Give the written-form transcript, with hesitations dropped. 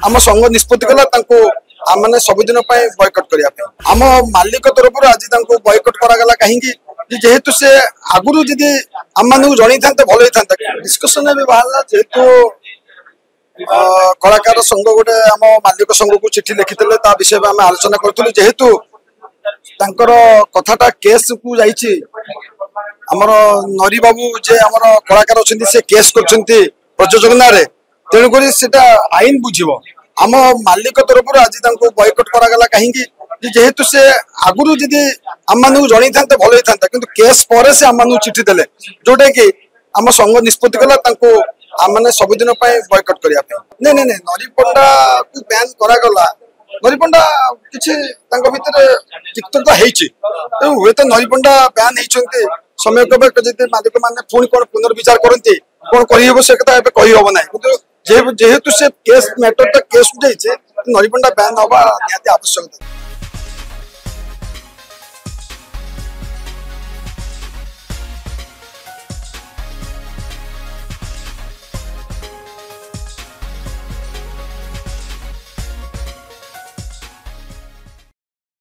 आम संघ निष्पत्ति कला आम सबुदिन बॉयकट करने आम मालिक तरफ आज बॉयकट करागला कहीं जेहेतु से आगुरी जदि आम मान जन था भल होता डिस्कसन भी बाहर जेहेतु कलाकार संघ गोटे आम मालिक संघ को चिठी लिखी विषय में आम आलोचना करूँ जेहेतु कथाटा केस को जाइए आमर नरी बाबू जे आमर कलाकार अच्छा से केस कर प्रयोजक ना तेणुक आईन बुझ आम मालिक तरफ आज बॉयकट करागला कहीं जेहेतु से आगुरी जदि आम मान जन था भल होता कि केस पर से आम चिठी देले जोटा कि आम संघ निष्पत्ति कला आम सबुदिन बॉयकट करने नहीं नरी पंडा को बैन करागला नरी पंडा किसी तिक्तता हुए तो नरी पंडा बैन होती समय जब मालिक मैंने पुणी कौन पुनर्विचार करती कौन कर से कथा कहीहब ना कि जेहेतु से केस मैटर केस जाइए नरी पंडा बैन हवा निहाती आवश्यकता।